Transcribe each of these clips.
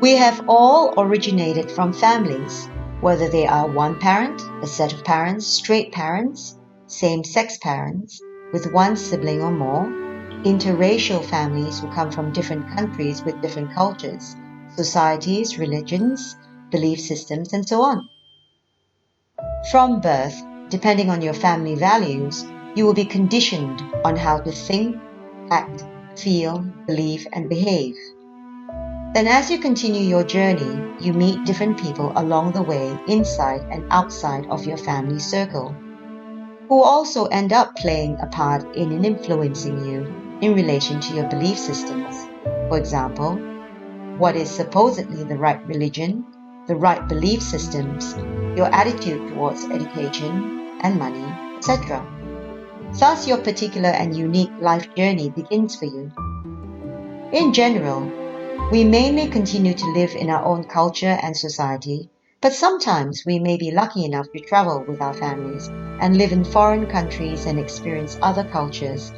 We have all originated from families, whether they are one parent, a set of parents, straight parents, same-sex parents, with one sibling or more, interracial families who come from different countries with different cultures, societies, religions, belief systems, and so on. From birth, depending on your family values, you will be conditioned on how to think, act, feel, believe, and behave. Then as you continue your journey, you meet different people along the way inside and outside of your family circle, who also end up playing a part in influencing you in relation to your belief systems. For example, what is supposedly the right religion, the right belief systems, your attitude towards education and money, etc. Thus, your particular and unique life journey begins for you. In general, we mainly continue to live in our own culture and society, but sometimes we may be lucky enough to travel with our families and live in foreign countries and experience other cultures.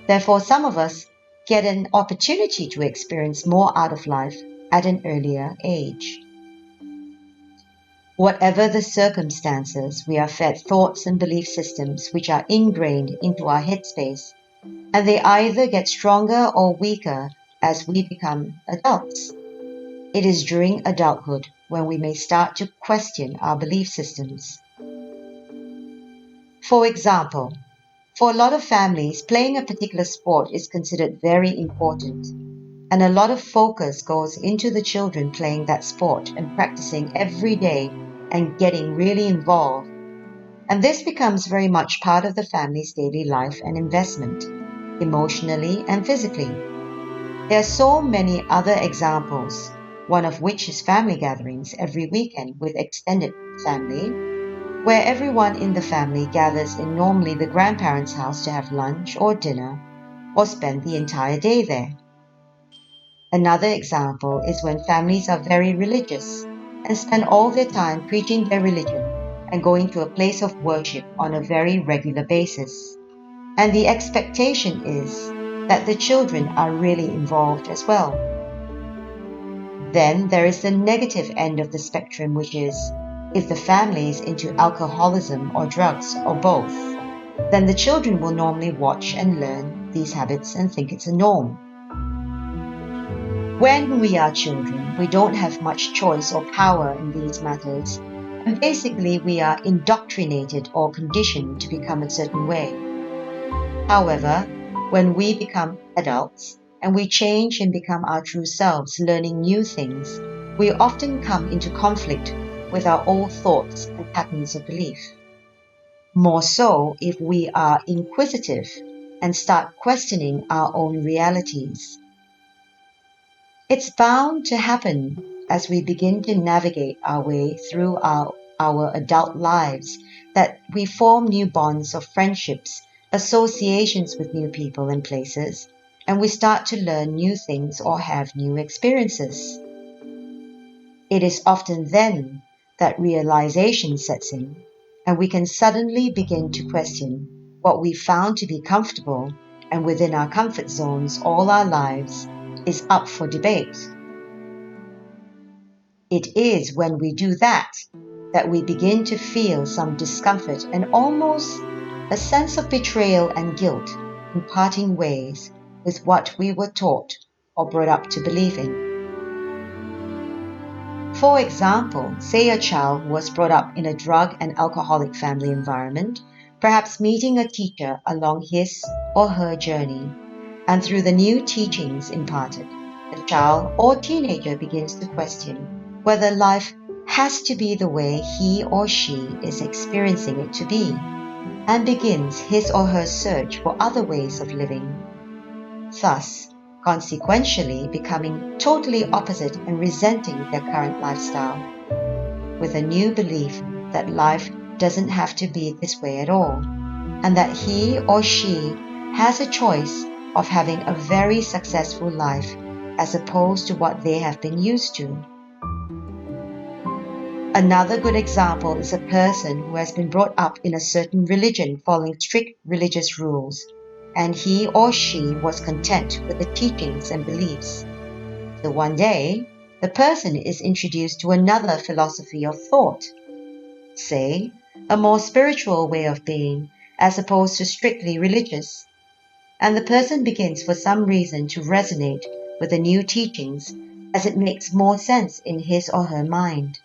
Therefore, some of us get an opportunity to experience more out of life at an earlier age. Whatever the circumstances, we are fed thoughts and belief systems which are ingrained into our headspace, and they either get stronger or weaker as we become adults. It is during adulthood when we may start to question our belief systems. For example, for a lot of families, playing a particular sport is considered very important, and a lot of focus goes into the children playing that sport and practicing every day and getting really involved. And this becomes very much part of the family's daily life and investment, emotionally and physically. There are so many other examples, one of which is family gatherings every weekend with extended family, where everyone in the family gathers in normally the grandparents' house to have lunch or dinner or spend the entire day there. Another example is when families are very religious and spend all their time preaching their religion and going to a place of worship on a very regular basis. And the expectation is that the children are really involved as well. Then there is the negative end of the spectrum, which is if the family is into alcoholism or drugs or both, then the children will normally watch and learn these habits and think it's a norm. When we are children, we don't have much choice or power in these matters, and basically we are indoctrinated or conditioned to become a certain way. However, when we become adults and we change and become our true selves, learning new things, we often come into conflict with our old thoughts and patterns of belief. More so if we are inquisitive and start questioning our own realities. It's bound to happen as we begin to navigate our way through our adult lives that we form new bonds of friendships, associations with new people and places, and we start to learn new things or have new experiences. It is often then that realization sets in, and we can suddenly begin to question what we found to be comfortable and within our comfort zones all our lives is up for debate. It is when we do that we begin to feel some discomfort and almost a sense of betrayal and guilt in parting ways with what we were taught or brought up to believe in. For example, say a child who was brought up in a drug and alcoholic family environment, perhaps meeting a teacher along his or her journey, and through the new teachings imparted, the child or teenager begins to question whether life has to be the way he or she is experiencing it to be, and begins his or her search for other ways of living, thus consequentially becoming totally opposite and resenting their current lifestyle, with a new belief that life doesn't have to be this way at all, and that he or she has a choice of having a very successful life as opposed to what they have been used to. Another good example is a person who has been brought up in a certain religion following strict religious rules, and he or she was content with the teachings and beliefs. So one day, the person is introduced to another philosophy of thought, say, a more spiritual way of being as opposed to strictly religious, and the person begins for some reason to resonate with the new teachings as it makes more sense in his or her mind.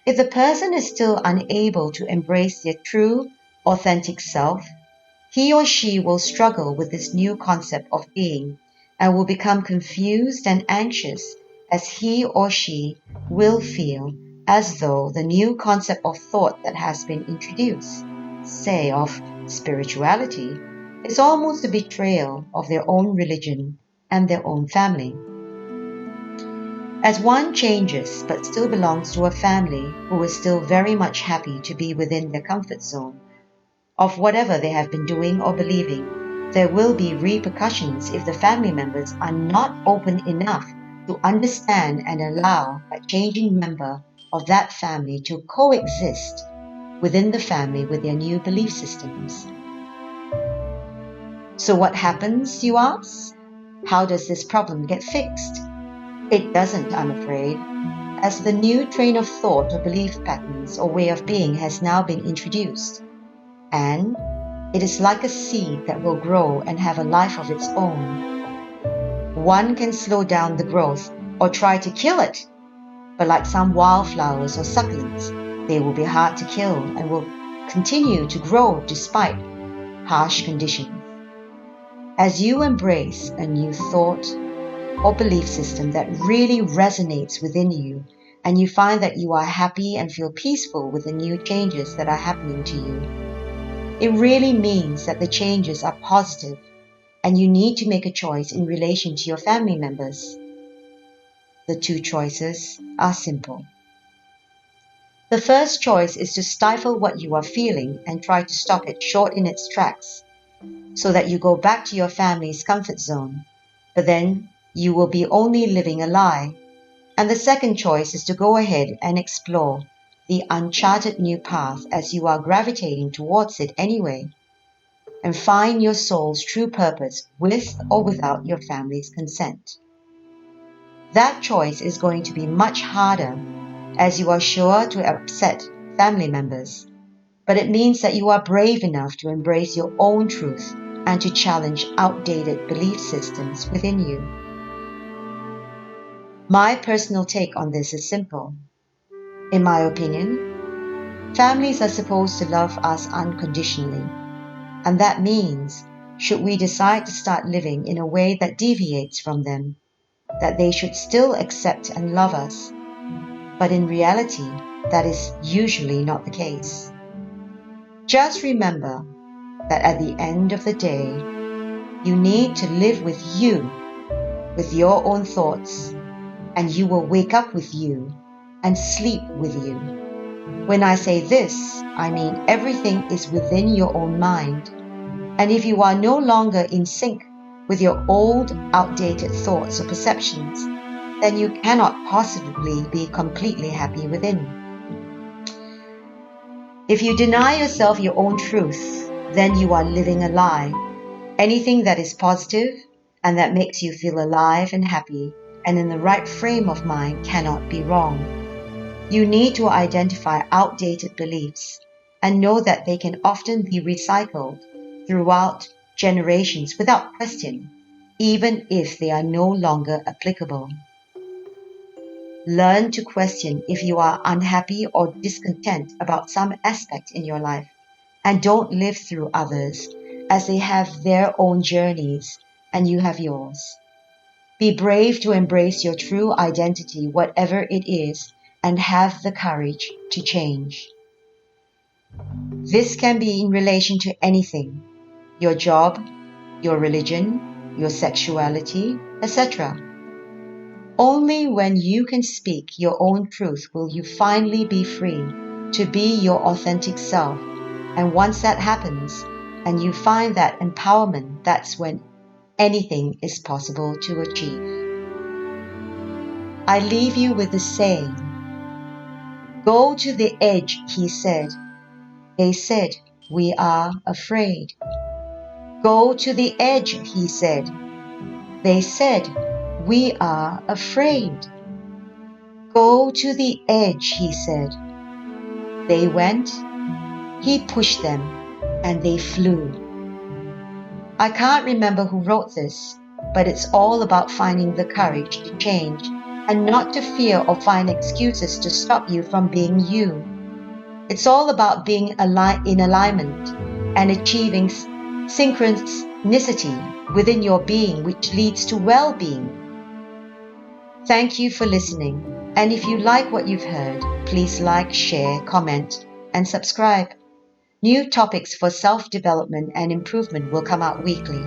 If the person is still unable to embrace their true, authentic self, he or she will struggle with this new concept of being and will become confused and anxious, as he or she will feel as though the new concept of thought that has been introduced, say of spirituality, is almost a betrayal of their own religion and their own family. As one changes but still belongs to a family who is still very much happy to be within their comfort zone of whatever they have been doing or believing, there will be repercussions if the family members are not open enough to understand and allow a changing member of that family to coexist within the family with their new belief systems. So what happens, you ask? How does this problem get fixed? It doesn't, I'm afraid, as the new train of thought or belief patterns or way of being has now been introduced. And it is like a seed that will grow and have a life of its own. One can slow down the growth or try to kill it, but like some wildflowers or succulents, they will be hard to kill and will continue to grow despite harsh conditions. As you embrace a new thought or belief system that really resonates within you, and you find that you are happy and feel peaceful with the new changes that are happening to you, it really means that the changes are positive and you need to make a choice in relation to your family members. The two choices are simple. The first choice is to stifle what you are feeling and try to stop it short in its tracks, so that you go back to your family's comfort zone, but then you will be only living a lie. And the second choice is to go ahead and explore the uncharted new path as you are gravitating towards it anyway, and find your soul's true purpose with or without your family's consent. That choice is going to be much harder, as you are sure to upset family members, but it means that you are brave enough to embrace your own truth and to challenge outdated belief systems within you. My personal take on this is simple. In my opinion, families are supposed to love us unconditionally, and that means, should we decide to start living in a way that deviates from them, that they should still accept and love us. But in reality, that is usually not the case. Just remember that at the end of the day, you need to live with you, with your own thoughts, and you will wake up with you and sleep with you. When I say this, I mean everything is within your own mind. And if you are no longer in sync with your old, outdated thoughts or perceptions, then you cannot possibly be completely happy within. If you deny yourself your own truth, then you are living a lie. Anything that is positive and that makes you feel alive and happy and in the right frame of mind cannot be wrong. You need to identify outdated beliefs and know that they can often be recycled throughout generations without question, even if they are no longer applicable. Learn to question if you are unhappy or discontent about some aspect in your life, and don't live through others, as they have their own journeys and you have yours. Be brave to embrace your true identity, whatever it is, and have the courage to change. This can be in relation to anything: your job, your religion, your sexuality, etc. Only when you can speak your own truth will you finally be free to be your authentic self. And once that happens, and you find that empowerment, that's when anything is possible to achieve. I leave you with the saying, "Go to the edge," he said. They said, "We are afraid." "Go to the edge," he said. They said, "We are afraid." Go to the edge, he said. They went, he pushed them, and they flew. I can't remember who wrote this, but it's all about finding the courage to change and not to fear or find excuses to stop you from being you. It's all about being in alignment and achieving synchronicity within your being, which leads to well-being. Thank you for listening, and if you like what you've heard, please like, share, comment, and subscribe. New topics for self-development and improvement will come out weekly.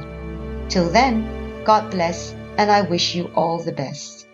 Till then, God bless, and I wish you all the best.